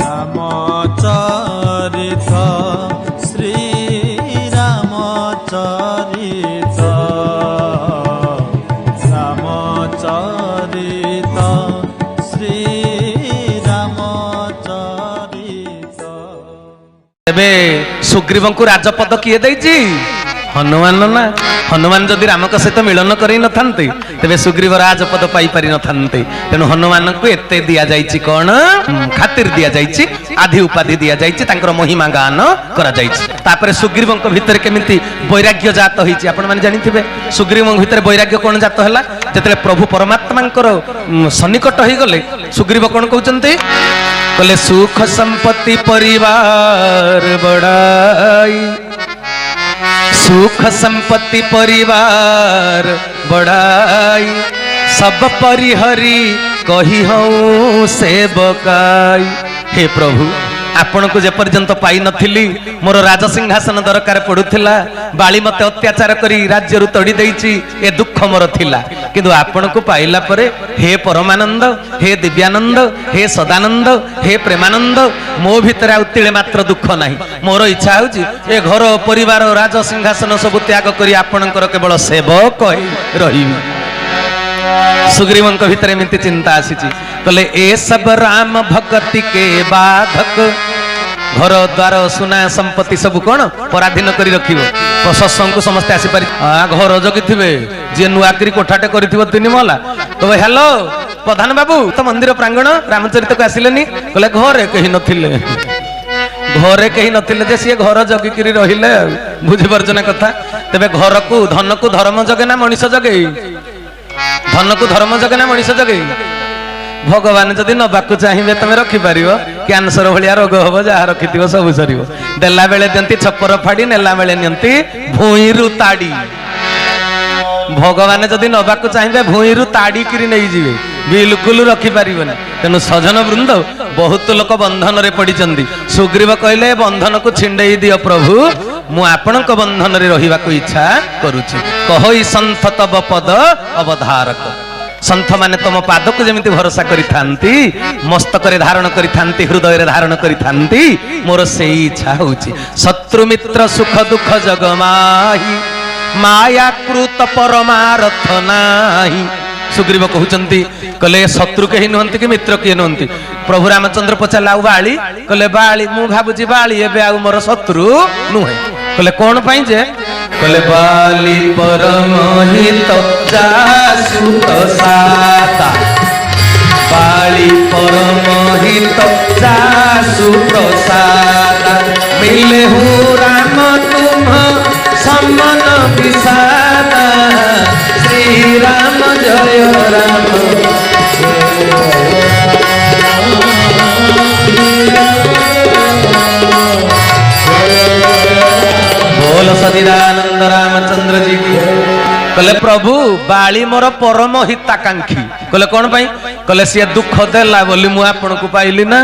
रामचरित श्री रामचरित रामचरित श्री रामचरित। तेबे सुग्रीव को राजपद किए देइछि? हनुमान ना। हनुमान जदि राम सहित मिलन कर तेरे सुग्रीव राजपद पाई पारि नथान्ते। तेणु हनुमान को एते दिया जाइछि कौन खातिर दिया जाइछि आदि उपाधि दिया जाइछि तांकर महिमा गान करा जाइछि। तापर सुग्रीव भितर केमिति वैराग्य जात होइछि आपण माने जानिथिबे। सुग्रीव भितर वैराग्य कौन जात हैला जेतले प्रभु परमात्मांकर सन्निकट होई गले सुग्रीव कौन कहउचंती कहले सुख संपत्ति परिवार बड़ाई सुख संपत्ति परिवार बड़ाई सब परिहरी कही हूँ सेवकाई। हे प्रभु आपण को जे पर्यंत पाई नथिली मोर राजसिंहासन दरकार पड़ुथिला बाली मते अत्याचार करी राज्य रु तड़ी देइछि ए दुख मोर थिला किंतु आपण को पाइला परे हे परमानंद हे दिव्यानंद हे सदानंद हे प्रेमानंद मो भितर आउतिले मात्र दुख नाही। मोर इच्छा होछि ए घर परिवार राजसिंहासन सब त्याग करी आपणकर केवल सेवक रहिबी। सुग्रीवंक भितर एमती चिंता आसीछि कहले ए सब राम भक्ति के बाधक घर द्वार सुना संपत्ति सब कौन पराधीन करी रखिबो सत्संग को समस्ते आसी पारि घर जगी थिबे जे नुआकरी कोठाटे करिथिबो तिनि महला कहबे हेलो प्रधान बाबू तो मंदिर प्रांगण रामचरित को आसिलेनी कहले घरे कहि नथिले घरे कहि नथिले जे सी घर जगी करी रहिले बुझि परजना कथा। तबे घर को धन को धर्म जगे ना मनीष जगे धन को धर्म जगे ना मनीष जगे भगवान जदि नबाकू चाहिए तुम रखिपार कैंसर भाया रोग हम जहाँ रखि सब सर देला बेले दियंती छपर फाड़ी नेला बेले नियंती भूईरु ताड़ी भगवान जदि नबाकू चाहिए भूईरु ताड़ी किरी नहीं जीवे बिल्कुल रखिपारे। तेणु सजन वृंद बहुत लोक बंधन रे पड़ी सुग्रीव कहले बंधन को छिंडई दियो प्रभु मु आपणक बंधन रे रहिबा को इच्छा करूछि कहि संत तब पद अवधारक। संत माने तुम पाद को जमी भरोसा करी मस्तक धारण करी हृदय धारण करी मोर से इच्छा होची शत्रु मित्र सुख दुख जगमाही माया कृत परमारथ नाही। सुग्रीव कहउचंती कहले शत्रु कहीं नुहंती कि मित्र किए नुहंती प्रभु रामचंद्र पचारे आउ बाली कहले बाली मु भाबुची बाली एबे आउ मोर शत्रु नुहे कहले कौन पाई जे कहले बाली परम हित जासु प्रसादा बाली परम हित जासु प्रसादा मिले हूँ राम तुम सम्मन विषादा श्री राम जय राम बोल सचिदानंद रामचंद्र जी की। कहले प्रभु बाली मोर परम हिताकांक्षी कहले कौन पाई कहले सी दुख देला बोली मु आपन को पाइली ना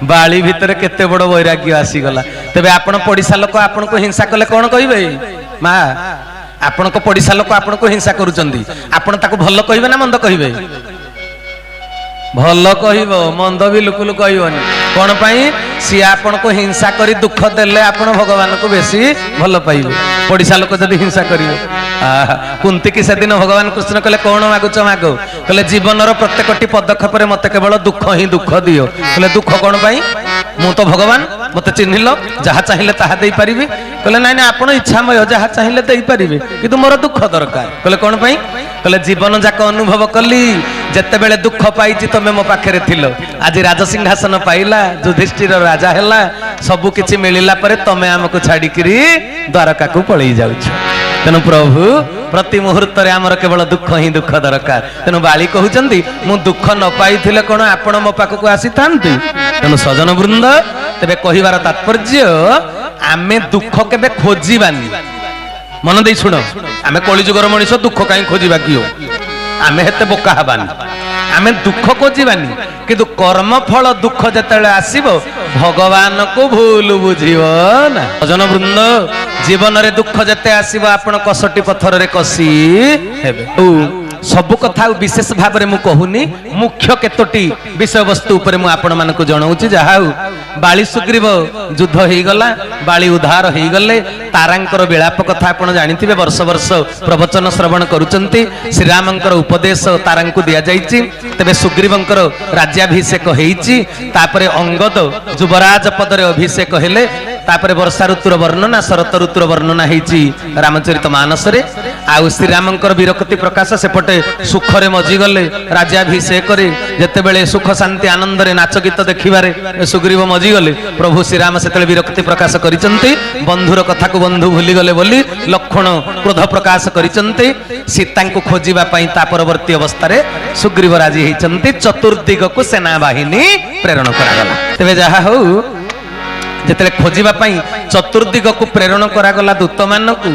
बाली भितर केते बड़ वैराग्य आसीगला। तेबे आपण पड़िसा लोक आपण को हिंसा कले कौन कहिबे मा आपण को पड़िसा लोक आपण को हिंसा करूचंदी आपण ताको भलो कहिबे ना मंद कहिबे भल कहब मंद भी लुकुलु कहबनी कौन पाई सी आपण को हिंसा करी दुख देले आपण भगवान को बेसी भल पाइबे पड़िसा लोक जदि हिंसा करियो। कुंती की सेदिन भगवान कृष्ण कहले कौन मागुच मागो कहले जीवनर प्रत्येकटी पदक्षेप मते केवल दुख ही दुख दियो कहले दुख कौन पाई मु तो भगवान मते चिन्हिल जहाँ चाहिए ताहा दे पारि कहले नाई आपण इच्छामय जहाँ चाहिए दे पारि किंतु मोर दुख दरकार कहले कौन पाई कहले जीवन जाक अनुभव कली जेतेबेले दुख पाई तमे मो पाखरे थिलो आज राजसिंहासन पाइला युधिष्ठिर राजा हैला सबु किछि मिलिला परे तमे हमको छाड़ी करी द्वारका को पळई जाउछ। तेणु प्रभु प्रति मुहूर्त रे आमर केवल दुख ही दुख दरकार। तेणु बाली कहउचंदी मु दुख न पाई थिले कोन आपण मो पाखको आसी थांती। तेणु सजन वृंद तेबे कहिवार तात्पर्य आमे दुख केबे खोजिबानी मन दे शुण आमे कलिजुगर मनीष दुख कहीं खोजा कियो आमे हेते बोका हबानी आमे दुख खोजानी किंतु कर्मफल दुख जेतेबेले आसीबो भगवान को भूल बुझिब ना। भजन वृंद जीवन रे दुख जेते आसीबो आपण कसटी पत्थर रे कसी हेबे ସବୁ କଥା ଆଉ ବିଶେଷ ଭାବରେ ମୁଁ କହୁନି, ମୁଖ୍ୟ କେତୋଟି ବିଷୟବସ୍ତୁ ଉପରେ ମୁଁ ଆପଣମାନଙ୍କୁ ଜଣାଉଛି। ଯାହା ହଉ ବାଳି ସୁଗ୍ରୀବ ଯୁଦ୍ଧ ହେଇଗଲା, ବାଳି ଉଦ୍ଧାର ହେଇଗଲେ। ତାରାଙ୍କର ବିଳାପ କଥା ଆପଣ ଜାଣିଥିବେ, ବର୍ଷ ବର୍ଷ ପ୍ରବଚନ ଶ୍ରବଣ କରୁଛନ୍ତି। ଶ୍ରୀରାମଙ୍କର ଉପଦେଶ ତାରାଙ୍କୁ ଦିଆଯାଇଛି। ତେବେ ସୁଗ୍ରୀବଙ୍କର ରାଜ୍ୟାଭିଷେକ ହେଇଛି। ତାପରେ ଅଙ୍ଗଦ ଯୁବରାଜ ପଦରେ ଅଭିଷେକ ହେଲେ। ତାପରେ ବର୍ଷା ଋତୁର ବର୍ଣ୍ଣନା, ଶରତ ଋତୁର ବର୍ଣ୍ଣନା ହେଇଛି ରାମଚରିତ ମାନସରେ। ଆଉ ଶ୍ରୀରାମଙ୍କର ବିରକ୍ତି ପ୍ରକାଶ, ସେପଟେ ସୁଖରେ ମଜିଗଲେ ରାଜ୍ୟାଭିଷେକରେ। ଯେତେବେଳେ ସୁଖ ଶାନ୍ତି ଆନନ୍ଦରେ ନାଚ ଗୀତ ଦେଖିବାରେ ସୁଗ୍ରୀବ ମଜିଗଲେ, ପ୍ରଭୁ ଶ୍ରୀରାମ ସେତେବେଳେ ବିରକ୍ତି ପ୍ରକାଶ କରିଛନ୍ତି। ବନ୍ଧୁର କଥାକୁ ବନ୍ଧୁ ଭୁଲିଗଲେ ବୋଲି ଲକ୍ଷ୍ମଣ କ୍ରୋଧ ପ୍ରକାଶ କରିଛନ୍ତି। ସୀତାଙ୍କୁ ଖୋଜିବା ପାଇଁ ତା ପରବର୍ତ୍ତୀ ଅବସ୍ଥାରେ ସୁଗ୍ରୀବ ରାଜି ହେଇଛନ୍ତି। ଚତୁର୍ଦିଗକୁ ସେନାବାହିନୀ ପ୍ରେରଣ କରାଗଲା। ତେବେ ଯାହା ହଉ ଯେତେବେଳେ ଖୋଜିବା ପାଇଁ ଚତୁର୍ଦିଗକୁ ପ୍ରେରଣ କରାଗଲା ଦୂତମାନଙ୍କୁ,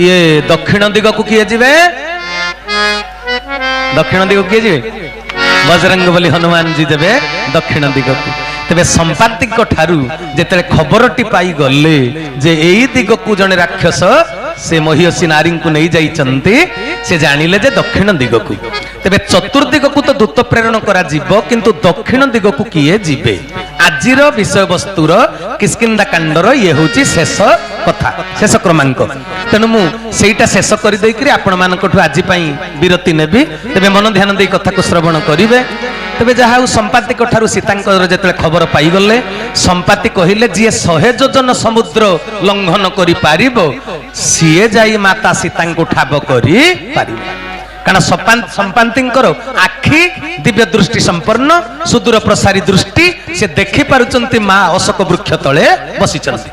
ଇଏ ଦକ୍ଷିଣ ଦିଗକୁ କିଏ ଯିବେ? ଦକ୍ଷିଣ ଦିଗକୁ କିଏ ଯିବେ? ବଜରଙ୍ଗ ବୋଲି ହନୁମାନଜୀ ଦେବେ ଦକ୍ଷିଣ ଦିଗକୁ। ତେବେ ସମ୍ପାତିଙ୍କ ଠାରୁ ଯେତେବେଳେ ଖବରଟି ପାଇଗଲେ ଯେ ଏଇ ଦିଗକୁ ଜଣେ ରାକ୍ଷସ ସେ ମହିଷୀ ନାରୀଙ୍କୁ ନେଇ ଯାଇଛନ୍ତି, ସେ ଜାଣିଲେ ଯେ ଦକ୍ଷିଣ ଦିଗକୁ। ତେବେ ଚତୁର୍ଦିଗକୁ ତ ଦୂତ ପ୍ରେରଣ କରାଯିବ, କିନ୍ତୁ ଦକ୍ଷିଣ ଦିଗକୁ କିଏ ଯିବେ? ଆଜିର ବିଷୟବସ୍ତୁର କିଷ୍କିନ୍ଧା କାଣ୍ଡର ଇଏ ହଉଛି ଶେଷ କଥା, ଶେଷ କ୍ରମାଙ୍କ। ତେଣୁ ମୁଁ ସେଇଟା ଶେଷ କରିଦେଇକରି ଆପଣମାନଙ୍କଠୁ ଆଜି ପାଇଁ ବିରତି ନେବି। ତେବେ ମନ ଧ୍ୟାନ ଦେଇ କଥାକୁ ଶ୍ରବଣ କରିବେ। ତେବେ ଯାହା ହଉ ସମ୍ପାତିଙ୍କ ଠାରୁ ସୀତାଙ୍କର ଯେତେବେଳେ ଖବର ପାଇଗଲେ, ସମ୍ପାତି କହିଲେ ଯିଏ 100 ଯୋଜନ ସମୁଦ୍ର ଲଙ୍ଘନ କରିପାରିବ ସିଏ ଯାଇ ମାତା ସୀତାଙ୍କୁ ଠାବ କରିପାରିବ। କାରଣ ସମ୍ପାତିଙ୍କର ଆଖି ଦିବ୍ୟ ଦୃଷ୍ଟି ସମ୍ପନ୍ନ, ସୁଦୂର ପ୍ରସାରୀ ଦୃଷ୍ଟି। ସେ ଦେଖି ପାରୁଛନ୍ତି ମା ଅଶୋକ ବୃକ୍ଷ ତଳେ ବସିଛନ୍ତି,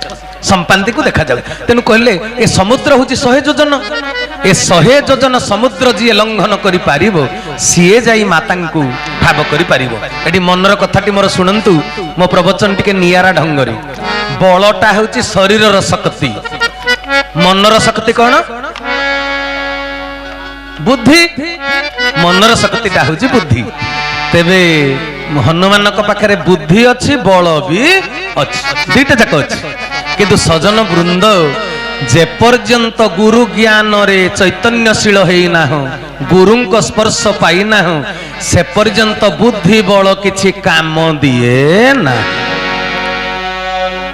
ସମ୍ପାତିକୁ ଦେଖାଯାଉ। ତେଣୁ କହିଲେ ଏ ସମୁଦ୍ର ହଉଛି 100 ଯୋଜନ। ଏ 100 ଯୋଜନ ସମୁଦ୍ର ଯିଏ ଲଙ୍ଘନ କରିପାରିବ ସିଏ ଯାଇ ମାତାଙ୍କୁ ଠାବ କରିପାରିବ। ଏଠି ମନର କଥାଟି ମୋର ଶୁଣନ୍ତୁ, ମୋ ପ୍ରବଚନ ଟିକେ ନିଆରା ଢଙ୍ଗରେ। ବଳଟା ହଉଛି ଶରୀରର ଶକ୍ତି, ମନର ଶକ୍ତି କଣ? ବୁଦ୍ଧି। ମନର ଶକ୍ତିଟା ହଉଛି ବୁଦ୍ଧି। ତେବେ ହନୁମାନଙ୍କ ପାଖରେ ବୁଦ୍ଧି ଅଛି, ବଳ ବି ଅଛି, ଦୁଇଟା ଯାକ ଅଛି। କିନ୍ତୁ ସଜନ ବୃନ୍ଦ ଯେପର୍ଯ୍ୟନ୍ତ ଗୁରୁ ଜ୍ଞାନରେ ଚୈତନ୍ୟଶୀଳ ହେଇନାହୁଁ, ଗୁରୁଙ୍କ ସ୍ପର୍ଶ ପାଇନାହୁଁ, ସେ ପର୍ଯ୍ୟନ୍ତ ବୁଦ୍ଧି ବଳ କିଛି କାମ ଦିଏ ନା।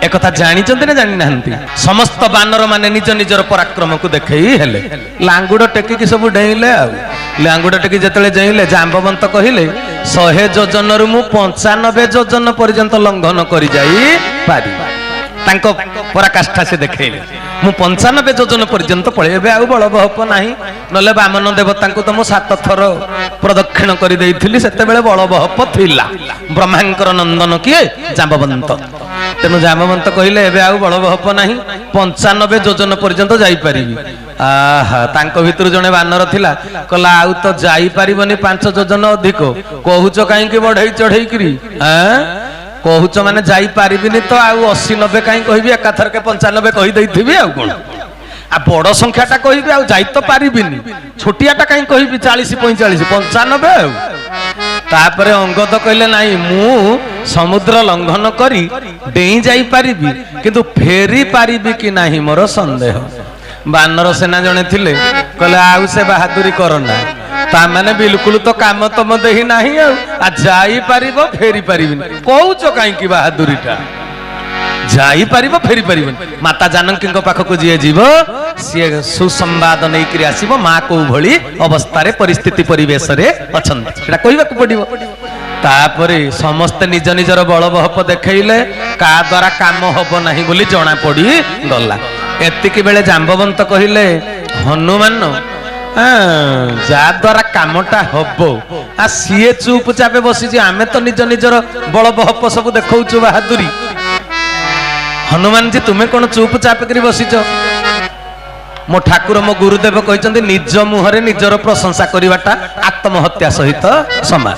একথা জানিଛନ୍ତି না জানি নাহাନ୍ତି? সমস্ত বানর মানে নিজ নিজর পরাক্রমକୁ ଦେଖେଇ ହେଲେ। ଲାଙ୍ଗୁଡ଼ ଟେକିକି ସବୁ ଡେଇଁଲେ। ଆଉ ଲାଙ୍ଗୁଡ଼ ଟେକି ଯେତେବେଳେ ଡେଇଁଲେ, ଜାମ୍ବବନ୍ତ କହିଲେ 100 ଯୋଜନରୁ ମୁଁ 95 ଯୋଜନ ପର୍ଯ୍ୟନ୍ତ ଲଙ୍ଘନ କରି ଯାଇ ପାରିବି। ତାଙ୍କ ପରାକାଷ୍ଠା ସେ ଦେଖେଇଲେ। ମୁଁ 95 ଯୋଜନ ପର୍ଯ୍ୟନ୍ତ ପଳେଇ, ଏବେ ଆଉ ବଳବହପ ନାହିଁ। ନହେଲେ ବାମନ ଦେବତାଙ୍କୁ ତ ମୁଁ 7 ଥର ପ୍ରଦକ୍ଷିଣ କରିଦେଇଥିଲି, ସେତେବେଳେ ବଳବହପ ଥିଲା। ବ୍ରହ୍ମାଙ୍କର ନନ୍ଦନ କିଏ? ଜାମ୍ବବନ୍ତ। ତେଣୁ ଜାମ୍ବବନ୍ତ କହିଲେ ଏବେ ଆଉ ବଳବହପ ନାହିଁ, 95 ଯୋଜନ ପର୍ଯ୍ୟନ୍ତ ଯାଇପାରିବି। ଆହା, ତାଙ୍କ ଭିତରୁ ଜଣେ ବାନର ଥିଲା, କହିଲା ଆଉ ତ ଯାଇପାରିବନି 5 ଯୋଜନ ଅଧିକ, କହୁଛ କାହିଁକି ବଢେଇ ଚଢେଇକିରି? କହୁଛ ମାନେ ଯାଇପାରିବିନି ତ ଆଉ 80-90 କାହିଁ କହିବି, ଏକାଥରକେ 95 କହିଦେଇଥିବି। ଆଉ କଣ, ଆଉ ବଡ ସଂଖ୍ୟାଟା କହିବି, ଆଉ ଯାଇ ତ ପାରିବିନି। ଛୋଟିଆଟା କାହିଁ କହିବି 40-45, 95 ଆଉ। ତାପରେ ଅଙ୍ଗଦ କହିଲେ ନାଇଁ, ମୁଁ ସମୁଦ୍ର ଲଙ୍ଘନ କରି ଡେଇଁ ଯାଇପାରିବି, କିନ୍ତୁ ଫେରି ପାରିବି କି ନାହିଁ ମୋର ସନ୍ଦେହ। ବାନର ସେନା ଜଣେ ଥିଲେ, କହିଲେ ଆଉ ସେ ବାହାଦୁରୀ କରନା, ତାମାନେ ବିଲକୁଲ ତ କାମ ତମ ଦେହି ନାହିଁ। ଆଉ ଯାଇପାରିବ ଫେରି ପାରିବିନି, କହୁଛ କାହିଁକି ବାହାଦୁରୀଟା? ଯାଇପାରିବ ଫେରି ପାରିବନି। ମାତା ଜାନକୀଙ୍କ ପାଖକୁ ଯିଏ ଯିବ ସିଏ ସୁସମ୍ବାଦ ନେଇକରି ଆସିବ, ମା କୋଉ ଭଳି ଅବସ୍ଥାରେ ପରିସ୍ଥିତି ପରିବେଶରେ ଅଛନ୍ତି ସେଟା କହିବାକୁ ପଡିବ। ତାପରେ ସମସ୍ତେ ନିଜ ନିଜର ବଳବହପ ଦେଖେଇଲେ, କାହା ଦ୍ୱାରା କାମ ହବ ନାହିଁ ବୋଲି ଜଣା ପଡି ଗଲା। ଏତିକି ବେଳେ ଜାମ୍ବବନ୍ତ କହିଲେ, ହନୁମାନ ଯାହା ଦ୍ୱାରା କାମଟା ହବ ସିଏ ଚୁପଚାପେ ବସିଛି, ଆମେ ତ ନିଜ ନିଜର ବଳବହପ ସବୁ ଦେଖଉଛୁ ବାହାଦୁରୀ। ହନୁମାନଜୀ ତୁମେ କଣ ଚୁପଚାପ କରି ବସିଛ? ମୋ ଠାକୁର ମୋ ଗୁରୁଦେବ କହିଛନ୍ତି, ନିଜ ମୁହଁରେ ନିଜର ପ୍ରଶଂସା କରିବାଟା ଆତ୍ମହତ୍ୟା ସହିତ ସମାନ।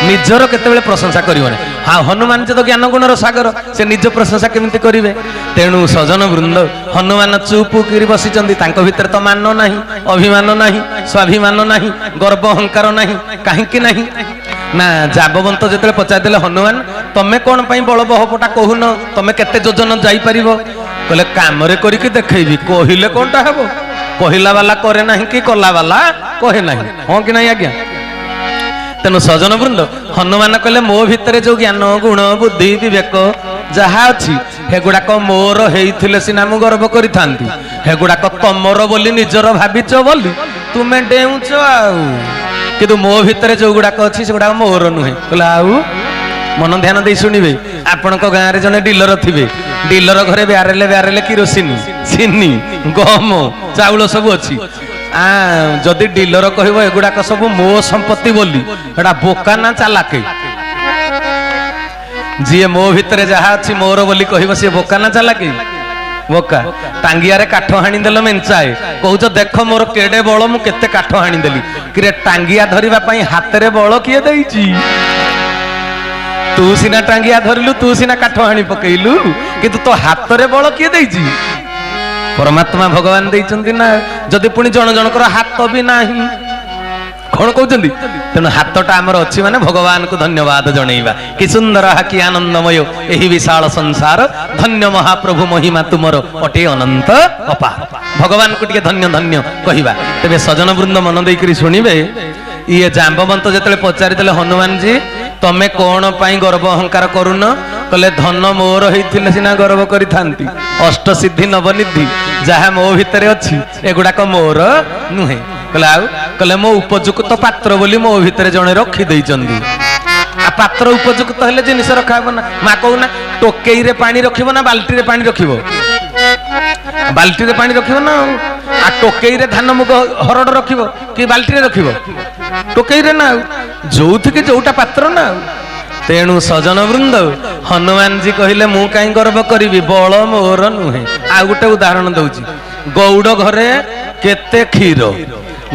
ନିଜର କେତେବେଳେ ପ୍ରଶଂସା କରିବନି। ହଁ, ହନୁମାନ ଯେ ତ ଜ୍ଞାନ ଗୁଣର ସାଗର, ସେ ନିଜ ପ୍ରଶଂସା କେମିତି କରିବେ? ତେଣୁ ସଜନ ବୃନ୍ଦ ହନୁମାନ ଚୁପ କରି ବସିଛନ୍ତି। ତାଙ୍କ ଭିତରେ ତ ମାନ ନାହିଁ, ଅଭିମାନ ନାହିଁ, ସ୍ୱାଭିମାନ ନାହିଁ, ଗର୍ବ ଅହଙ୍କାର ନାହିଁ। କାହିଁକି ନାହିଁ ନା, ଜାମ୍ବବନ୍ତ ଯେତେବେଳେ ପଚାରିଦେଲେ, ହନୁମାନ ତମେ କଣ ପାଇଁ ବଳବହପଟା କହୁନ, ତମେ କେତେ ଯୋଜନ ଯାଇପାରିବ? କହିଲେ କାମରେ କରିକି ଦେଖେଇବି, କହିଲେ କଣଟା ହବ? କହିଲା ବାଲା କରେ ନାହିଁ କି କଲା ବାଲା କହେ ନାହିଁ, ହଁ କି ନାହିଁ ଆଜ୍ଞା? ତେଣୁ ସଜନ ବୃନ୍ଦ ହନୁମାନ କହିଲେ ମୋ ଭିତରେ ଯୋଉ ଜ୍ଞାନ ଗୁଣ ବୁଦ୍ଧି ବିବେକ ଯାହା ଅଛି ହେଗୁଡାକ ମୋର ହେଇଥିଲେ ସିନା ମୁଁ ଗର୍ବ କରିଥାନ୍ତି, ହେଗୁଡାକ ତମର ବୋଲି ନିଜର ଭାବିଛ ବୋଲି ତୁମେ ଡେଉଁଛ ଆଉ, କିନ୍ତୁ ମୋ ଭିତରେ ଯୋଉ ଗୁଡାକ ଅଛି ସେଗୁଡାକ ମୋର ନୁହେଁ। କହିଲା ଆଉ ମନ ଧ୍ୟାନ ଦେଇ ଶୁଣିବେ, ଆପଣଙ୍କ ଗାଁରେ ଜଣେ ଡିଲର ଥିବେ, ଡିଲର ଘରେ ବ୍ୟାରେଲେ କିରୋସିନି ଚିନି ଗହମ ଚାଉଳ ସବୁ ଅଛି। ଯଦି ଡିଲର କହିବ ଏଗୁଡାକ ସବୁ ମୋ ସମ୍ପତ୍ତି ବୋଲି, ଏଟା ବୋକା ନା ଚାଲାକେ? ଯିଏ ମୋ ଭିତରେ ଯାହା ଅଛି ମୋର ବୋଲି କହିବ ସିଏ ବୋକା ନା ଚାଲାକେ? ବୋକା। ଟାଙ୍ଗିଆରେ କାଠ ହାଣିଦେଲ ମେଞ୍ଚାଏ, କହୁଛ ଦେଖ ମୋର କେଡେ ବଳ, ମୁଁ କେତେ କାଠ ହାଣିଦେଲି। କିରେ ଟାଙ୍ଗିଆ ଧରିବା ପାଇଁ ହାତରେ ବଳ କିଏ ଦେଇଛି? ତୁ ସିନା ଟାଙ୍ଗିଆ ଧରିଲୁ, ତୁ ସିନା କାଠ ହାଣି ପକେଇଲୁ, କିନ୍ତୁ ତୋ ହାତରେ ବଳ କିଏ ଦେଇଛି? ପରମାତ୍ମା ଭଗବାନ ଦେଇଛନ୍ତି ନା। ଯଦି ପୁଣି ଜଣ ଜଣଙ୍କର ହାତ ବି ନାହିଁ, କଣ କହୁଛନ୍ତି? ତେଣୁ ହାତଟା ଆମର ଅଛି ମାନେ ଭଗବାନଙ୍କୁ ଧନ୍ୟବାଦ ଜଣେଇବା। କି ସୁନ୍ଦର କି ଆନନ୍ଦମୟ ଏହି ବିଶାଳ ସଂସାର, ଧନ୍ୟ ମହାପ୍ରଭୁ ମହିମା ତୁମର ଅଟେ ଅନନ୍ତ ଅପାର। ଭଗବାନଙ୍କୁ ଟିକେ ଧନ୍ୟ ଧନ୍ୟ କହିବା। ତେବେ ସଜନ ବୃନ୍ଦ ମନ ଦେଇକରି ଶୁଣିବେ, ଇଏ ଜାମ୍ବବନ୍ତ ଯେତେବେଳେ ପଚାରିଥିଲେ ହନୁମାନଜୀ ତମେ କଣ ପାଇଁ ଗର୍ବ ଅହଙ୍କାର କରୁନ? କହିଲେ ଧନ ମୋର ହେଇଥିଲେ ସିନା ଗର୍ବ କରିଥାନ୍ତି, ଅଷ୍ଟସିଦ୍ଧି ନବନିଧି ଯାହା ମୋ ଭିତରେ ଅଛି ଏଗୁଡାକ ମୋର ନୁହେଁ। କହିଲେ ଆଉ? କହିଲେ ମୋ ଉପଯୁକ୍ତ ପାତ୍ର ବୋଲି ମୋ ଭିତରେ ଜଣେ ରଖିଦେଇଛନ୍ତି। ଆଉ ପାତ୍ର ଉପଯୁକ୍ତ ହେଲେ ଜିନିଷ ରଖା ହବ ନା। ମା କହୁନା ଟୋକେଇରେ ପାଣି ରଖିବ ନା ବାଲ୍ଟିରେ ପାଣି ରଖିବ? ବାଲ୍ଟିରେ ପାଣି ରଖିବ ନା। ଆଉ ଟୋକେଇରେ ଧାନ ମୁଗ ହରଡ଼ ରଖିବ କି ବାଲ୍ଟିରେ ରଖିବ? ଟୋକେଇରେ ନା। ଆଉ ଯୋଉଥିକି ଯୋଉଟା ପାତ୍ର ନା। ତେଣୁ ସଜନ ବୃନ୍ଦ ହନୁମାନଜୀ କହିଲେ ମୁଁ କାହିଁ ଗର୍ବ କରିବି, ବଳ ମୋର ନୁହେଁ। ଆଉ ଗୋଟେ ଉଦାହରଣ ଦଉଛି, ଗୌଡ଼ ଘରେ କେତେ କ୍ଷୀର।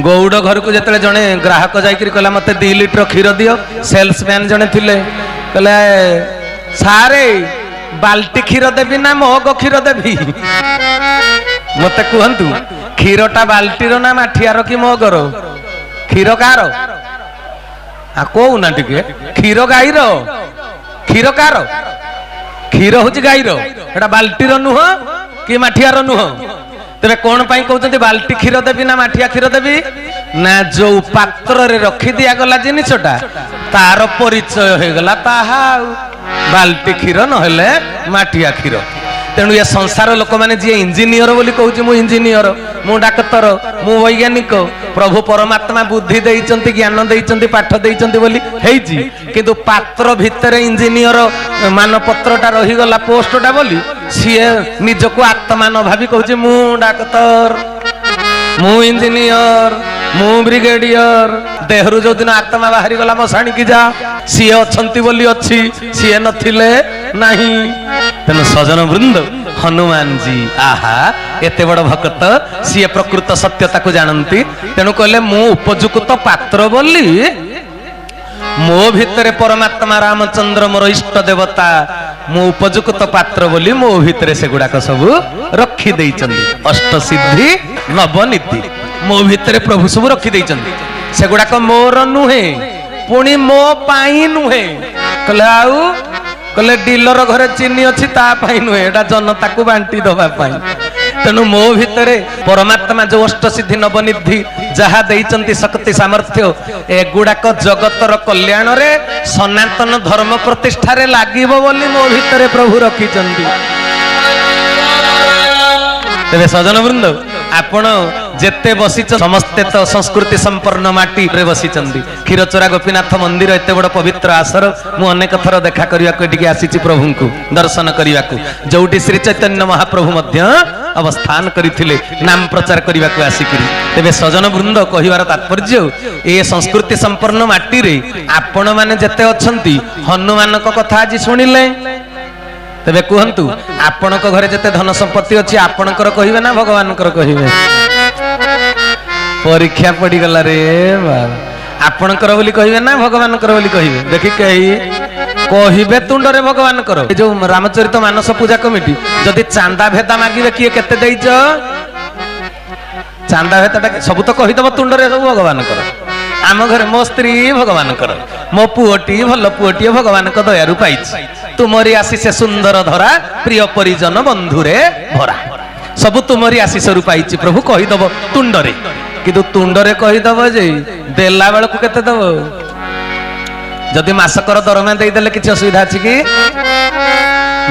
ଗୌଡ଼ ଘରକୁ ଯେତେବେଳେ ଜଣେ ଗ୍ରାହକ ଯାଇକରି କହିଲା ମତେ 2 ଲିଟର କ୍ଷୀର ଦିଅ, ସେଲ୍ସମ୍ୟାନ ଜଣେ ଥିଲେ, କହିଲେ ସାରେ ବାଲ୍ଟି କ୍ଷୀର ଦେବି ନା ମଗ କ୍ଷୀର ଦେବି? ମତେ କୁହନ୍ତୁ କ୍ଷୀରଟା ବାଲ୍ଟିର ନା ମାଠିଆର କି ମଗର? କ୍ଷୀର କାହାର? କହୁନା ଟିକେ। କ୍ଷୀର ଗାଈର, କ୍ଷୀର କାହାର? କ୍ଷୀର ହଉଛି ଗାଈର, ଏଟା ବାଲ୍ଟିର ନୁହଁ କି ମାଠିଆର ନୁହଁ। ତେବେ କଣ ପାଇଁ କହୁଛନ୍ତି ବାଲ୍ଟି କ୍ଷୀର ଦେବି ନା ମାଠିଆ କ୍ଷୀର ଦେବି? ନା ଯୋଉ ପାତ୍ରରେ ରଖି ଦିଆଗଲା ଜିନିଷଟା ତାର ପରିଚୟ ହେଇଗଲା ତାହା। ଆଉ ବାଲ୍ଟି କ୍ଷୀର ନହେଲେ ମାଠିଆ କ୍ଷୀର। ତେଣୁ ଏ ସଂସାର ଲୋକମାନେ ଯିଏ ଇଞ୍ଜିନିୟର ବୋଲି କହୁଛି, ମୁଁ ଇଞ୍ଜିନିୟର, ମୁଁ ଡାକ୍ତର, ମୁଁ ବୈଜ୍ଞାନିକ, ପ୍ରଭୁ ପରମାତ୍ମା ବୁଦ୍ଧି ଦେଇଛନ୍ତି, ଜ୍ଞାନ ଦେଇଛନ୍ତି, ପାଠ ଦେଇଛନ୍ତି ବୋଲି ହେଇଛି, କିନ୍ତୁ ପାତ୍ର ଭିତରେ ଇଞ୍ଜିନିୟର ମାନପତ୍ରଟା ରହିଗଲା, ପୋଷ୍ଟଟା ବୋଲି ସିଏ ନିଜକୁ ଆତ୍ମା ନ ଭାବି କହୁଛି ମୁଁ ଡାକ୍ତର, ମୁଁ ଇଞ୍ଜିନିୟର, ମୁଁ ବ୍ରିଗେଡିୟର। ଦେହରୁ ଯୋଉଦିନ ଆତ୍ମା ବାହାରିଗଲା ମଶାଣିକି ଯା, ସିଏ ଅଛନ୍ତି ବୋଲି ଅଛି, ସିଏ ନଥିଲେ ନାହିଁ। ତେଣୁ ସଜନ ବୃନ୍ଦ ହନୁମାନଜୀ ଆହା ଏତେ ବଡ ଭକ୍ତ, ସିଏ ପ୍ରକୃତ ସତ୍ୟତାକୁ ଜାଣନ୍ତି। ତେଣୁ କହିଲେ ମୁଁ ଉପଯୁକ୍ତ ପାତ୍ର ବୋଲି ମୋ ଭିତରେ ପରମାତ୍ମା ରାମଚନ୍ଦ୍ର ମୋର ଇଷ୍ଟ ଦେବତା, ମୁଁ ଉପଯୁକ୍ତ ପାତ୍ର ବୋଲି ମୋ ଭିତରେ ସେଗୁଡାକ ସବୁ ରଖି ଦେଇଛନ୍ତି। ଅଷ୍ଟସିଦ୍ଧି ନବନିଧି ମୋ ଭିତରେ ପ୍ରଭୁ ସବୁ ରଖି ଦେଇଛନ୍ତି, ସେଗୁଡାକ ମୋର ନୁହେଁ, ପୁଣି ମୋ ପାଇଁ ନୁହେଁ। କହିଲେ ଆଉ? କହିଲେ ଡିଲର ଘରେ ଚିନି ଅଛି ତା ପାଇଁ ନୁହେଁ, ଏଟା ଜନତାକୁ ବାଣ୍ଟି ଦବା ପାଇଁ। ତେଣୁ ମୋ ଭିତରେ ପରମାତ୍ମା ଯୋଉ ଅଷ୍ଟସିଦ୍ଧି ନବନିଧି ଯାହା ଦେଇଛନ୍ତି ଶକ୍ତି ସାମର୍ଥ୍ୟ, ଏଗୁଡାକ ଜଗତର କଲ୍ୟାଣରେ ସନାତନ ଧର୍ମ ପ୍ରତିଷ୍ଠାରେ ଲାଗିବ ବୋଲି ମୋ ଭିତରେ ପ୍ରଭୁ ରଖିଛନ୍ତି। ତେବେ ସଜନ ବୃନ୍ଦ ଆପଣ ଯେତେ ବସିଛ ସମସ୍ତେ ତ ସଂସ୍କୃତି ସମ୍ପନ୍ନ ମାଟିରେ ବସିଛନ୍ତି। କ୍ଷୀରଚୋରା ଗୋପୀନାଥ ମନ୍ଦିର ଏତେ ବଡ ପବିତ୍ର ଆସର, ମୁଁ ଅନେକ ଥର ଦେଖା କରିବାକୁ ଏଠିକି ଆସିଛି ପ୍ରଭୁଙ୍କୁ ଦର୍ଶନ କରିବାକୁ, ଯୋଉଠି ଶ୍ରୀ ଚୈତନ୍ୟ ମହାପ୍ରଭୁ ମଧ୍ୟ ଅବସ୍ଥାନ କରିଥିଲେ ନାମ ପ୍ରଚାର କରିବାକୁ ଆସିକିରି। ତେବେ ସଜନ ବୃନ୍ଦ କହିବାର ତାତ୍ପର୍ଯ୍ୟ, ଏ ସଂସ୍କୃତି ସମ୍ପନ୍ନ ମାଟିରେ ଆପଣ ମାନେ ଯେତେ ଅଛନ୍ତି ହନୁମାନଙ୍କ କଥା ଆଜି ଶୁଣିଲେ। ତେବେ କୁହନ୍ତୁ ଆପଣଙ୍କ ଘରେ ଯେତେ ଧନ ସମ୍ପତ୍ତି ଅଛି ଆପଣଙ୍କର କହିବେ ନା ଭଗବାନଙ୍କର କହିବେ? ପରୀକ୍ଷା ପଡିଗଲା ରେ ବାବା, ଆପଣଙ୍କର ବୋଲି କହିବେ ନା ଭଗବାନଙ୍କର ବୋଲି କହିବେ? ଦେଖି କେହି କହିବେ ତୁଣ୍ଡରେ ଭଗବାନଙ୍କର। ଏ ଯୋଉ ରାମଚରିତ ମାନସ ପୂଜା କମିଟି ଯଦି ଚାନ୍ଦା ଭେଦା ମାଗିବେ କିଏ କେତେ ଦେଇଛ, ଚାନ୍ଦା ଭେଦାଟା ସବୁ ତ କହିଦବ ତୁଣ୍ଡରେ ସବୁ ଭଗବାନଙ୍କର। ଆମ ଘରେ ମୋ ସ୍ତ୍ରୀ ଭଗବାନଙ୍କର, ମୋ ପୁଅଟି ଭଲ ପୁଅଟିଏ ଭଗବାନଙ୍କ ଦୟାରୁ ପାଇଛି, ତୁମରି ଆସି ସେ ସୁନ୍ଦର ଧରା ପ୍ରିୟ ପରିଜନ ବନ୍ଧୁରେ ଭରା। ସବୁ ତୁମରି ଆଶିଷରୁ ପାଇଛି ପ୍ରଭୁ କହିଦବ ତୁଣ୍ଡରେ, କିନ୍ତୁ ତୁଣ୍ଡରେ କହିଦବ ଯେ ଦେଲା ବେଳକୁ କେତେ ଦବ? ଯଦି ମାସକର ଦରମା ଦେଇଦେଲେ କିଛି ଅସୁବିଧା ଅଛି କି?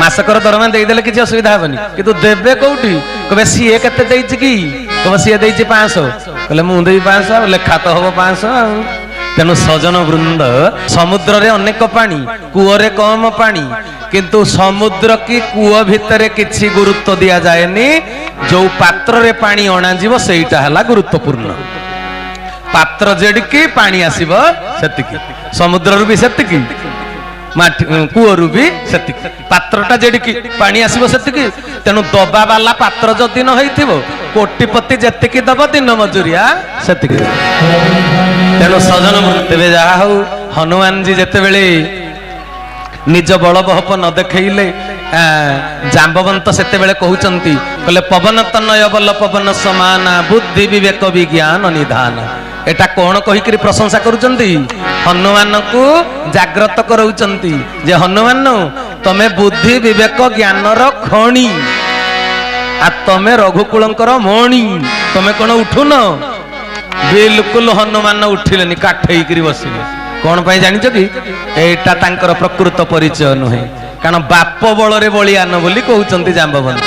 ମାସକର ଦରମା ଦେଇଦେଲେ କିଛି ଅସୁବିଧା ହବନି, କିନ୍ତୁ ଦେବେ କୋଉଠି? କହିବେ ସିଏ କେତେ ଦେଇଛି କି? କହିବ ସିଏ ଦେଇଛି 500, କହିଲେ ମୁଁ ଦେବି 500, ଆଉ ଲେଖା ତ ହବ 500 ଆଉ। ତେଣୁ ସଜନ ବୃନ୍ଦ, ସମୁଦ୍ରରେ ଅନେକ ପାଣି, କୂଅରେ କମ ପାଣି, କିନ୍ତୁ ସମୁଦ୍ର କି କୂଅ ଭିତରେ କିଛି ଗୁରୁତ୍ୱ ଦିଆଯାଏନି। ଯୋଉ ପାତ୍ରରେ ପାଣି ଅଣାଯିବ ସେଇଟା ହେଲା ଗୁରୁତ୍ୱପୂର୍ଣ୍ଣ। ପାତ୍ର ଯେଡ଼ିକି ପାଣି ଆସିବ ସେତିକି, ସମୁଦ୍ରରୁ ବି ସେତିକି, ମାଟି କୂଅରୁ ବି ସେତିକି, ପାତ୍ରଟା ଯେଡ଼ିକି ପାଣି ଆସିବ ସେତିକି। ତେଣୁ ଦବା ବାଲା ପାତ୍ର ଯଦି ନ ହେଇଥିବ, କୋଟିପତି ଯେତିକି ଦବ ଦିନ ମଜୁରିଆ ସେତିକି। ତେଣୁ ସଜନ ତେବେ ଯାହା ହଉ, ହନୁମାନଜୀ ଯେତେବେଳେ ନିଜ ବଳବହପ ନ ଦେଖେଇଲେ, ଜାମ୍ବବନ୍ତ ସେତେବେଳେ କହୁଛନ୍ତି, କହିଲେ ପବନ ତନୟ ବଲ ପବନ ସମାନ, ବୁଦ୍ଧି ବିବେକ ବିଜ୍ଞାନ ନିଧାନ। ଏଟା କଣ କହିକିରି ପ୍ରଶଂସା କରୁଛନ୍ତି? ହନୁମାନଙ୍କୁ ଜାଗ୍ରତ କରାଉଛନ୍ତି ଯେ ହନୁମାନ ତମେ ବୁଦ୍ଧି ବିବେକ ଜ୍ଞାନର ଖଣି, ଆଉ ତମେ ରଘୁକୁଳଙ୍କର ମଣି, ତମେ କଣ ଉଠୁନ? ବିଲକୁଲ ହନୁମାନ ଉଠିଲେନି, କାଠେଇକିରି ବସିଲେ। କଣ ପାଇଁ ଜାଣିଛ କି? ଏଇଟା ତାଙ୍କର ପ୍ରକୃତ ପରିଚୟ ନୁହେଁ, କାରଣ ବାପ ବଳରେ ବଳିଆନ ବୋଲି କହୁଛନ୍ତି ଜାମ୍ବବନ୍ତ।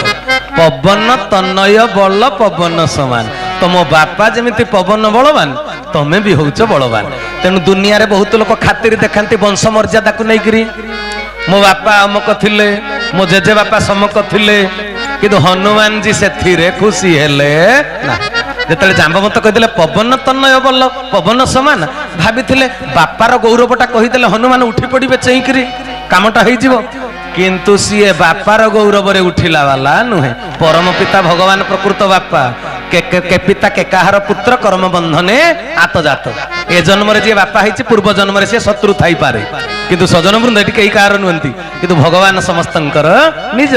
ପବନ ତନୟ ବଳ ପବନ ସମାନ, ତମ ବାପା ଯେମିତି ପବନ ବଳବାନ, ତମେ ବି ହଉଛ ବଳବାନ। ତେଣୁ ଦୁନିଆରେ ବହୁତ ଲୋକ ଖାତିର ଦେଖାନ୍ତି ବଂଶ ମର୍ଯ୍ୟାଦାକୁ ନେଇକିରି। ମୋ ବାପା ଅମକ ଥିଲେ, ମୋ ଜେଜେ ବାପା ସମକ ଥିଲେ, କିନ୍ତୁ ହନୁମାନଜୀ ସେଥିରେ ଖୁସି ହେଲେ ନା। ଯେତେବେଳେ ଜାମ୍ବବନ୍ତ କହିଦେଲେ ପବନ ତନୟ ବଲ ପବନ ସମାନ, ଭାବିଥିଲେ ବାପାର ଗୌରବଟା କହିଦେଲେ ହନୁମାନ ଉଠି ପଡିବେ ଚେଇଁକିରି, କାମଟା ହେଇଯିବ। କିନ୍ତୁ ସିଏ ବାପାର ଗୌରବରେ ଉଠିଲା ବାଲା ନୁହେଁ। ପରମ ପିତା ଭଗବାନ ପ୍ରକୃତ ବାପା, କେ ପିତା କେ କାହାର ପୁତ୍ର କର୍ମ ବନ୍ଧନେ ଆତଜାତ। ଏ ଜନ୍ମରେ ଯିଏ ବାପା ହେଇଛି, ପୂର୍ବ ଜନ୍ମରେ ସିଏ ଶତ୍ରୁ ଥାଇପାରେ, କିନ୍ତୁ ସଜନ ବୃନ୍ଦ ଏଠି କେହି କାହାର ନୁହନ୍ତି, କିନ୍ତୁ ଭଗବାନ ସମସ୍ତଙ୍କର ନିଜ।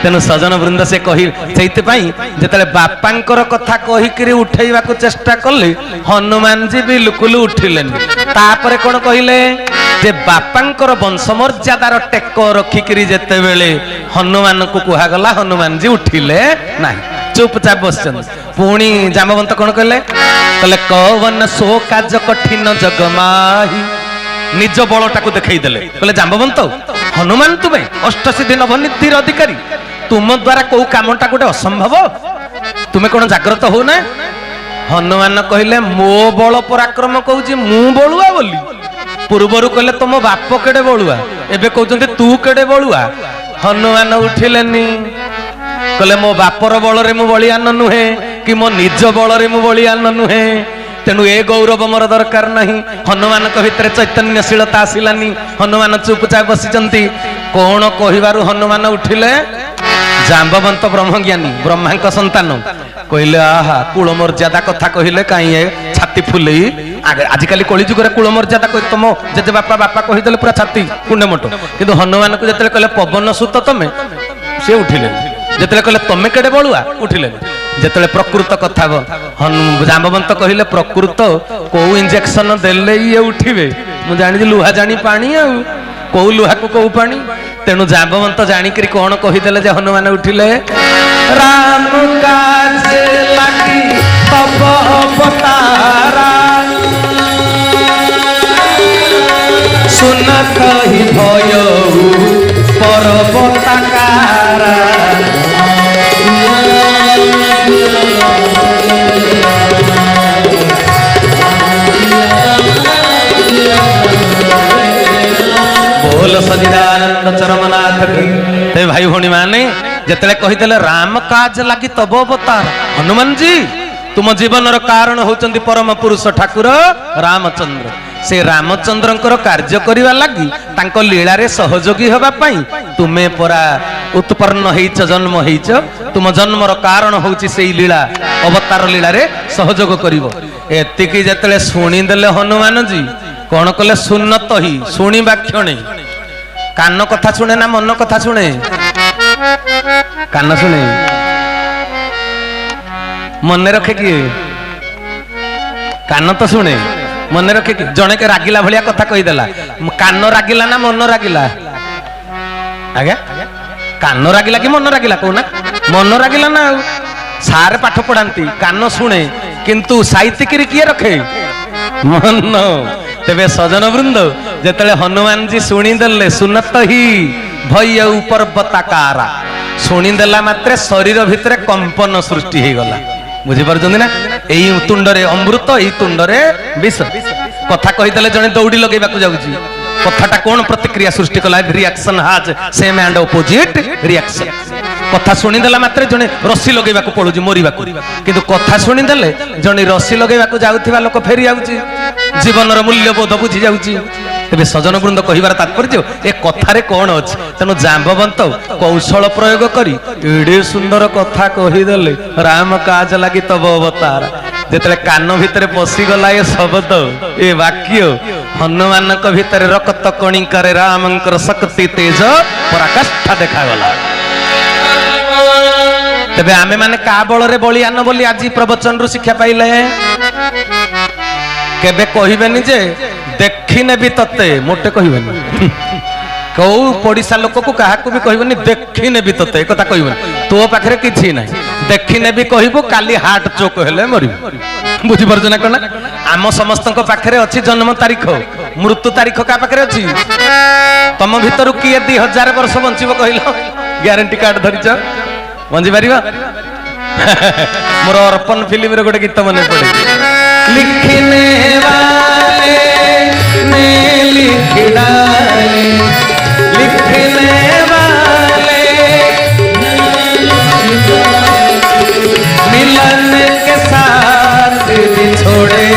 ତେଣୁ ସଜନ ବୃନ୍ଦ ସେ କହି, ସେଇଥିପାଇଁ ଯେତେବେଳେ ବାପାଙ୍କର କଥା କହିକିରି ଉଠେଇବାକୁ ଚେଷ୍ଟା କଲେ, ହନୁମାନଜୀ ବିଲକୁଲ ଉଠିଲେନି। ତାପରେ କଣ କହିଲେ ଯେ ବାପାଙ୍କର ବଂଶ ମର୍ଯ୍ୟାଦାର ଟେକ ରଖିକିରି ଯେତେବେଳେ ହନୁମାନଙ୍କୁ କୁହାଗଲା, ହନୁମାନଜୀ ଉଠିଲେ ନାହିଁ, ଚୁପଚାପ ବସିଛନ୍ତି। ପୁଣି ଜାମ୍ବବନ୍ତ କଣ କହିଲେ? କହିଲେ କବନ ସୋ କାଜ କଠିନ ଜଗମାହି, ନିଜ ବଳଟାକୁ ଦେଖେଇ ଦେଲେ। କହିଲେ ଜାମ୍ବବନ୍ତ, ହନୁମାନ ତୁମେ ଅଷ୍ଟସିଦ୍ଧି ନବନିଧିର ଅଧିକାରୀ, ତୁମ ଦ୍ୱାରା କୋଉ କାମଟା ଗୋଟେ ଅସମ୍ଭବ? ତୁମେ କଣ ଜାଗ୍ରତ ହଉନା? ହନୁମାନ କହିଲେ ମୋ ବଳ ପରାକ୍ରମ କହୁଛି, ମୁଁ ବଳୁଆ ବୋଲି। ପୂର୍ବରୁ କହିଲେ ତମ ବାପ କେଡେ ବଳୁଆ, ଏବେ କହୁଛନ୍ତି ତୁ କେଡେ ବଳୁଆ। ହନୁମାନ ଉଠିଲେନି, କହିଲେ ମୋ ବାପର ବଳରେ ମୁଁ ବଳିଆନ ନୁହେଁ, କି ମୋ ନିଜ ବଳରେ ମୁଁ ବଳିଆନ ନୁହେଁ। ତେଣୁ ଏ ଗୌରବ ମୋର ଦରକାର ନାହିଁ। ହନୁମାନଙ୍କ ଭିତରେ ଚୈତନ୍ୟଶୀଳତା ଆସିଲାନି, ହନୁମାନ ଚୁପଚାପ ବସିଛନ୍ତି। କଣ କହିବାରୁ ହନୁମାନ ଉଠିଲେ? ଜାମ୍ବବନ୍ତ ବ୍ରହ୍ମଜ୍ଞାନୀ, ବ୍ରହ୍ମାଙ୍କ ସନ୍ତାନ, କହିଲେ ଆହା କୁଳ ମର୍ଯ୍ୟାଦା କଥା କହିଲେ କାହିଁ ଛାତି ଫୁଲେଇ। ଆଜିକାଲି କଳିଯୁଗରେ କୁଳ ମର୍ଯ୍ୟାଦା ତମ ଜେଜେ ବାପା ବାପା କହିଦେଲେ ପୁରା ଛାତି କୁଣ୍ଡେ ମୋଟ, କିନ୍ତୁ ହନୁମାନଙ୍କୁ ଯେତେବେଳେ କହିଲେ ପବନ ସୁତ ତମେ, ସେ ଉଠିଲେ। ଯେତେବେଳେ କହିଲେ ତମେ କେଡେ ବଳୁଆ, ଉଠିଲେନି। ଯେତେବେଳେ ପ୍ରକୃତ କଥା, ଜାମ୍ବବନ୍ତ କହିଲେ ପ୍ରକୃତ କୋଉ ଇଞ୍ଜେକ୍ସନ ଦେଲେ ଇଏ ଉଠିବେ? ମୁଁ ଜାଣିଛି ଲୁହା ଜାଣି ପାଣି, ଆଉ କୋଉ ଲୁହାକୁ କୋଉ ପାଣି। ତେଣୁ ଜାମ୍ବବନ୍ତ ଜାଣିକିରି କଣ କହିଦେଲେ ଯେ ହନୁମାନ ଉଠିଲେ? ରାମ କାଜ ଲାଗି ତବ ଅବତାରା, ସୁନ କହି ଭୟ ପର୍ବତାକାରା। बोल सचिदानंद चरमनाथ की। ते भाई भौणी माने जेतेले कहिदेले राम काज लागि तब अवतार, हनुमान जी तुम जीवनर कारण होचंदी परम पुरुष ठाकुर रामचंद्र। से रामचंद्रंकर कार्य करिवा लागि तांको लीला रे सहयोगी होबा पई तुमे परा उत्पन्न हेइच, जन्म हेइच। तुम जन्मर कारण होउची सेई लीला, अवतार लीला रे सहयोग करिवो। एतिकी जेतेले सुनी देले हनुमान जी कौन कले? सुनत ही, शुणा क्षणे। कान कथा शुणे ना मन कथा शुणे? कान शुणे, मन रखे किए? कान तो शुणे, मन रखे कि? जने के रागिला भलिया कथा कहीदेला, कान रागिला ना मन रागिला? आज्ञा कान रागिला कि मन रागिला? कहूना मन रागिला ना। ସାର୍ ପାଠ ପଢାନ୍ତି କାନ ଶୁଣେ କିନ୍ତୁ ସାହିତ୍ୟିକରି କିଏ ରଖେ ମନ। ତେବେ ସଜନ ବୃନ୍ଦ ଯେତେବେଳେ ହନୁମାନଜୀ ଶୁଣିଦେଲେ ସୁନତ ହି ଭୟ ପର୍ବତାକାରା, ଶୁଣିଦେଲା ମାତ୍ରେ ଶରୀର ଭିତରେ କମ୍ପନ ସୃଷ୍ଟି ହେଇଗଲା। ବୁଝିପାରୁଛନ୍ତି ନା? ଏଇ ତୁଣ୍ଡରେ ଅମୃତ, ଏଇ ତୁଣ୍ଡରେ ବିଷ। କଥା କହିଦେଲେ ଜଣେ ଦୌଡ଼ି ଲଗେଇବାକୁ ଯାଉଛି, କଥାଟା କଣ ପ୍ରତିକ୍ରିୟା ସୃଷ୍ଟି କଲା? Reaction has same and opposite reaction. କଥା ଶୁଣିଦେଲା ମାତ୍ରେ ଜଣେ ରସି ଲଗେଇବାକୁ ପଡୁଛି ମରିବାକୁ, କିନ୍ତୁ କଥା ଶୁଣିଦେଲେ ଜଣେ ରସି ଲଗେଇବାକୁ ଯାଉଥିବା ଲୋକ ଫେରି ଯାଉଛି, ଜୀବନର ମୂଲ୍ୟବୋଧ ବୁଝି ଯାଉଛି। ତେବେ ସଜନ ବୃନ୍ଦ କହିବାର ତାତ୍ପର୍ଯ୍ୟ ଏ କଥାରେ କଣ ଅଛି? ତେଣୁ ଜାମ୍ବବନ୍ତ କୌଶଳ ପ୍ରୟୋଗ କରି ଏଡେ ସୁନ୍ଦର କଥା କହିଦେଲେ, ରାମ କାଜ ଲାଗି ତବ ଅବତାର। ଯେତେବେଳେ କାନ ଭିତରେ ପଶିଗଲା ଏ ଶବ୍ଦ, ଏ ବାକ୍ୟ, ହନୁମାନଙ୍କ ଭିତରେ ରକ୍ତ କଣିକାରେ ରାମଙ୍କର ଶକ୍ତି ତେଜ ପରାକାଷ୍ଠା ଦେଖାଗଲା। ତେବେ ଆମେ ମାନେ କାହା ବଳରେ ବଳିଆନ ବୋଲି ଆଜି ପ୍ରବଚନରୁ ଶିକ୍ଷା ପାଇଲେ? କେବେ କହିବେନି ଯେ ଦେଖିନେବି ତତେ, ମୋଟେ କହିବେନି। କୋଉ ପଡିଶା ଲୋକକୁ କାହାକୁ ବି କହିବନି ଦେଖିନେବି ତତେ, ଏ କଥା କହିବନି। ତୋ ପାଖରେ କିଛି ନାହିଁ, ଦେଖିନେବି କହିବୁ, କାଲି ହାର୍ଟ ଚୋକ୍ ହେଲେ ମରିବୁ। ବୁଝିପାରୁଛ ନା କଣ? ଆମ ସମସ୍ତଙ୍କ ପାଖରେ ଅଛି ଜନ୍ମ ତାରିଖ, ମୃତ୍ୟୁ ତାରିଖ କାହା ପାଖରେ ଅଛି? ତମ ଭିତରୁ କିଏ 2000 ବର୍ଷ ବଞ୍ଚିବ କହିଲ? ଗ୍ୟାରେଣ୍ଟି କାର୍ଡ ଧରିଛ, ବଞ୍ଚି ପାରିବ? ମୋର ଅର୍ପଣ ଫିଲ୍ମରେ ଗୋଟେ ଗୀତ ମନେ ପଡେ, लिखने वाले ने लिख डाले, लिखने वाले मिलन के साथ छोड़े,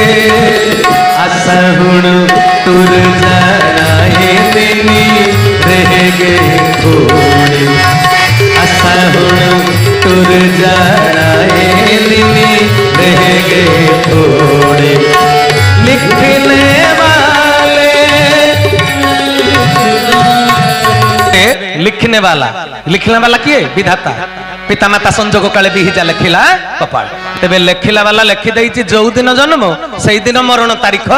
आशा हुण तुर जाए तेनी रह गए थोड़े, आशा हुण तुर जाए तेनी रह गए थोड़े, लिखने वाले। लिखने वाला, लिखने वाला किए? विधाता। पितामाता संजोग काले बिहिजा लेखिला कपाल। तेबे लेखिला वाला लेखि देइछि जो दिन जन्म सेई दिन मरण तारीख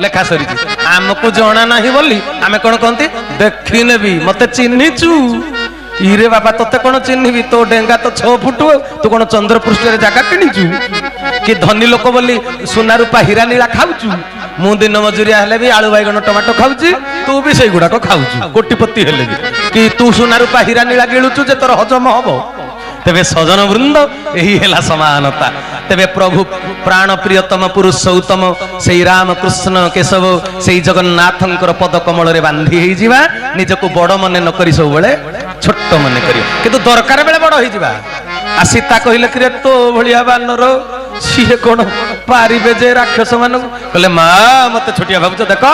लेखा सरी। आमको जणा नाही बोली आमे कोन कहंती देखिनेबी मते चिन्हिचु। इरे बाबा तोते कौन चिन्हबी? तो डेंगा तो 6 फुट, तू कौन चंद्र पृष्ठ जगह किणीचु कि धनी लोक बोली सुना रूपा हीरा नीला खाऊचु? मु दिन मजुरिया हेले भी आलू बैगन टमाटो खाऊची, तू भी से गुड़ाक खाऊचु। कोटिपति हेले भी कि तू सुना रूपा हीरा नीला गिलुचु जे तोर हजम हबो। तेबे सजन वृंद यही है समानता। तेबे प्रभु प्राण प्रियतम पुरुषोत्तम से राम कृष्ण केशव से जगन्नाथंकर पद कमल रे बांधी ही जीवा, निजको बड़ मन न करी सब बेले छोट मन करी, किंतु दरकार बेले बड़ होई जीवा। आ सीता कहिले कि रे तो भलिया बानर सीए कोन पारिबे जे राक्षस मान कहले मा मते छोटिया भाबुच देख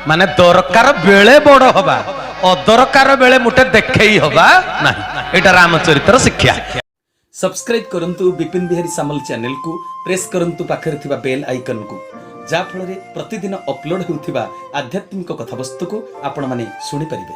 माने दरकार बेले बड़ हबा, अदरकार बेले मुटे देखई हबा नाही। एटा रामचरित्र शिक्षा। सब्सक्राइब करंतु विपिन बिहारी सामल चैनल को, प्रेस करंतु पाखरे थिबा बेल आइकन को, जा फଳରେ प्रतिदिन अपलोड हेउथिबा आध्यात्मिक कथावस्तु को आपण माने सुनि परिबे।